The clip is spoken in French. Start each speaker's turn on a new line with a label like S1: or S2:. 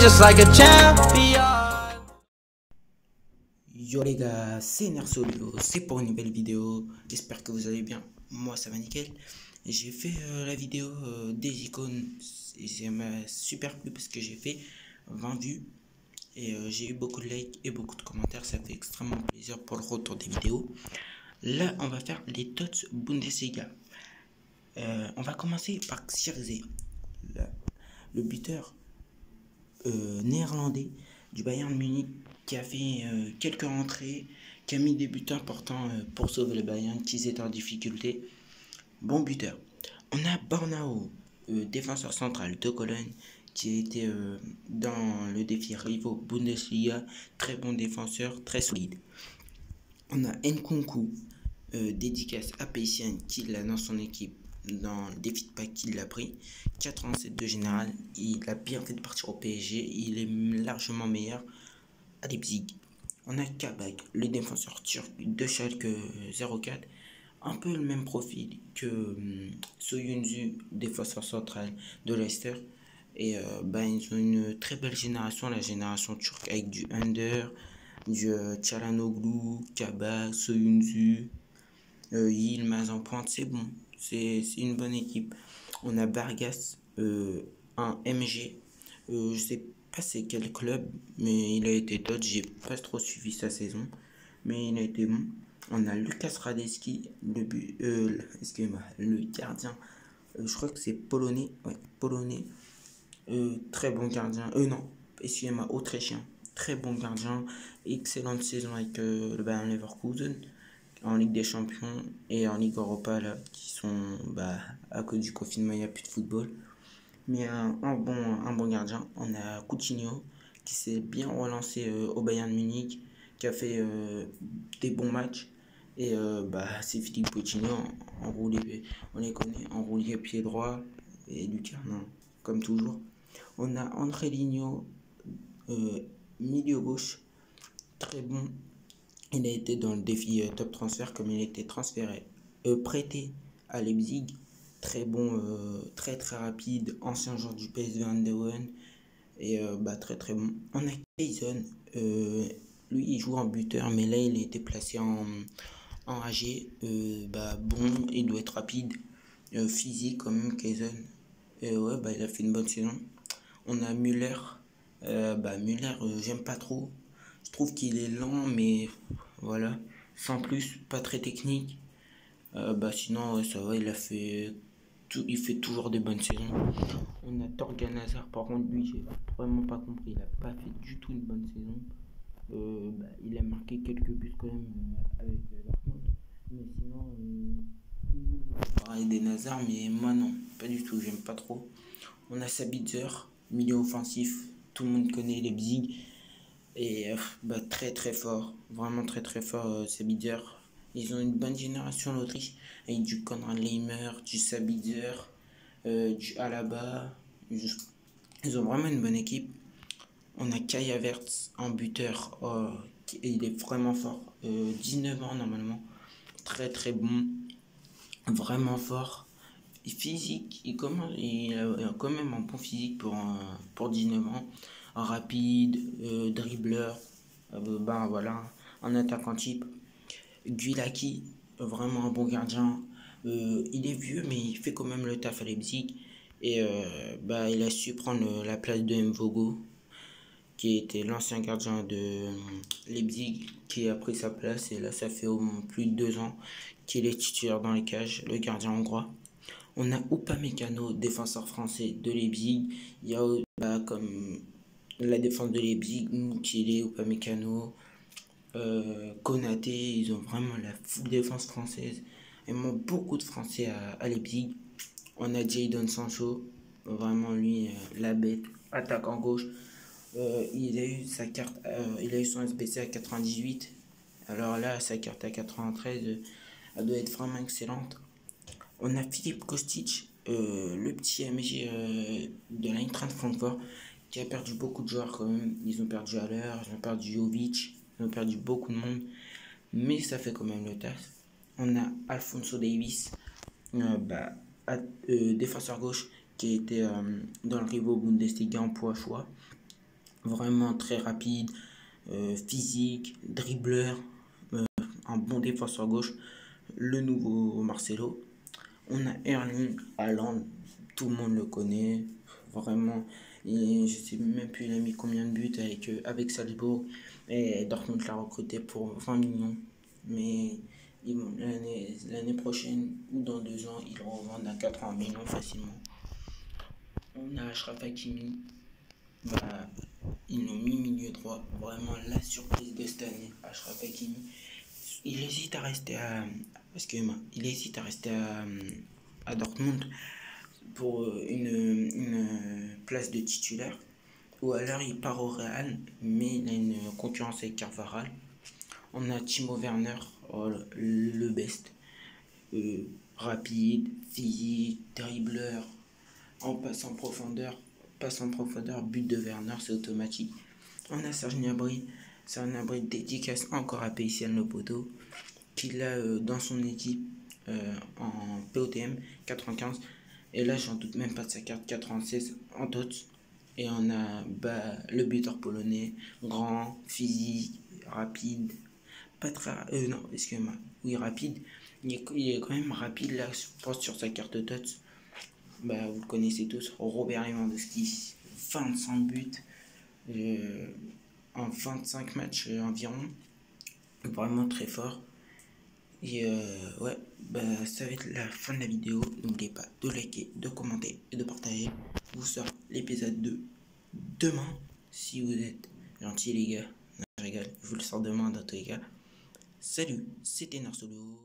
S1: just like a champion.
S2: Yo les gars, c'est Nersolio, c'est pour une nouvelle vidéo, j'espère que vous allez bien, moi ça va nickel. J'ai fait la vidéo des icônes, et ça m'a super plu parce que j'ai fait 20 vues et j'ai eu beaucoup de likes et beaucoup de commentaires, ça fait extrêmement plaisir pour le retour des vidéos. Là on va faire les TOTS Bundesliga. On va commencer par Xerxes, le buteur néerlandais du Bayern Munich qui a fait quelques rentrées, qui a mis des buts importants pour sauver le Bayern qui était en difficulté. Bon buteur. On a Bornao, défenseur central de Cologne, qui a été dans le défi Rivo Bundesliga, très bon défenseur, très solide. On a Nkunku, dédicace à Paysian qui l'a dans son équipe dans le défi de Pâques qu'il l'a pris. 87 de général, il a bien fait de partir au PSG, il est largement meilleur à Leipzig. On a Kabak, le défenseur turc de Schalke 04, un peu le même profil que Soyuncu, défenseur central de Leicester. Et ils ont une très belle génération, la génération turque, avec du Under, du Çalhanoğlu, Kabak, Soyuncu, Yilmaz en pointe, c'est bon, c'est une bonne équipe. On a Vargas, un MG, je sais pas c'est quel club, mais il a été top, j'ai pas trop suivi sa saison, mais il a été bon. On a Lucas Radetzky, excusez-moi, le gardien, je crois que c'est polonais, ouais, polonais, très bon gardien, non, excusez-moi, autrichien, très bon gardien, excellente saison avec le Bayern Leverkusen en Ligue des Champions et en Ligue Europa là, qui sont à cause du confinement il n'y a plus de football, mais un bon gardien. On a Coutinho qui s'est bien relancé au Bayern Munich, qui a fait des bons matchs, et c'est Philippe Coutinho enroulé, on les connaît, enroulé pied droit et lucarne comme toujours. On a André Ligno, milieu gauche, très bon. Il a été dans le défi top transfert comme il a été transféré, prêté à Leipzig. Très bon, très rapide, ancien joueur du PSV Eindhoven. Et très bon. On a Kayson, lui il joue en buteur, mais là il a été placé en AG. Bon, il doit être rapide, physique quand même, Kayson. Il a fait une bonne saison. On a Müller. Müller, j'aime pas trop. Je trouve qu'il est lent, mais voilà, sans plus, pas très technique. Sinon, ça va, il fait toujours des bonnes saisons. On a Torgan Hazard, par contre, lui, j'ai vraiment pas compris. Il a pas fait du tout une bonne saison. Il a marqué quelques buts quand même avec Dortmund. Mais sinon, pareil des Hazard, mais moi non, pas du tout, j'aime pas trop. On a Sabitzer, milieu offensif, tout le monde connaît Leipzig. Et très fort, vraiment très fort, Sabitzer. Ils ont une bonne génération l'Autriche, avec du Konrad Leimer, du Sabitzer, du Alaba. Ils ont vraiment une bonne équipe. On a Kai Havertz en buteur, il est vraiment fort, 19 ans normalement, très bon, vraiment fort. Et physique, il a quand même un bon physique pour 19 ans, un rapide, dribbleur, voilà, un attaquant type. Guilaki, vraiment un bon gardien, il est vieux mais il fait quand même le taf à Leipzig, et il a su prendre la place de Mvogo, qui était l'ancien gardien de Leipzig, qui a pris sa place, et là ça fait au moins plus de 2 ans qu'il est titulaire dans les cages, le gardien hongrois. On a Upamecano, défenseur français de Leipzig. Il y a comme la défense de Leipzig, Mukele, Upamecano, Konaté, ils ont vraiment la full défense française. Ils ont beaucoup de Français à Leipzig. On a Jadon Sancho, vraiment lui, la bête, attaque en gauche. Il a eu sa carte, il a eu son SBC à 98. Alors là, sa carte à 93, elle doit être vraiment excellente. On a Philippe Kostic, le petit MG de l'Eintracht Francfort, qui a perdu beaucoup de joueurs quand même. Ils ont perdu Haller, ils ont perdu Jovic, ils ont perdu beaucoup de monde, mais ça fait quand même le taf. On a Alphonso Davies, défenseur gauche, qui était dans le Rivo Bundesliga en poids choix. vraiment très rapide, physique, dribbleur, un bon défenseur gauche, le nouveau Marcelo. On a Erling Haaland, tout le monde le connaît, vraiment. Et je sais même plus il a mis combien de buts avec Salzbourg. Et Dortmund l'a recruté pour 20 millions. Mais l'année prochaine ou dans 2 ans, ils le revendent à 80 millions facilement. On a Achraf Hakimi. Bah, ils l'ont mis milieu droit. Vraiment la surprise de cette année, Achraf Hakimi. Il hésite à rester à. Excusez-moi. Il hésite à rester à Dortmund pour une place de titulaire. Ou alors il part au Real, mais il a une concurrence avec Carvajal. On a Timo Werner, oh, le best. Rapide, physique, dribbleur, en passe en profondeur, but de Werner, c'est automatique. On a Serge Gnabry, dédicace encore à PSN Le Poteau, qu'il a dans son équipe en POTM 95. Et là, j'en doute même pas de sa carte 96 en TOTS. Et on a le buteur polonais, grand, physique, rapide, pas très. Non, excusez-moi. Oui, rapide. Il est quand même rapide là, je pense, sur sa carte TOTS. Vous le connaissez tous, Robert Lewandowski, 25 buts en 25 matchs environ. Vraiment très fort. Et ouais, ça va être la fin de la vidéo. N'oubliez pas de liker, de commenter et de partager. Vous sort l'épisode 2 demain. Si vous êtes gentils les gars, non, je rigole, je vous le sors demain dans tous les cas. Salut, c'était Narsolo.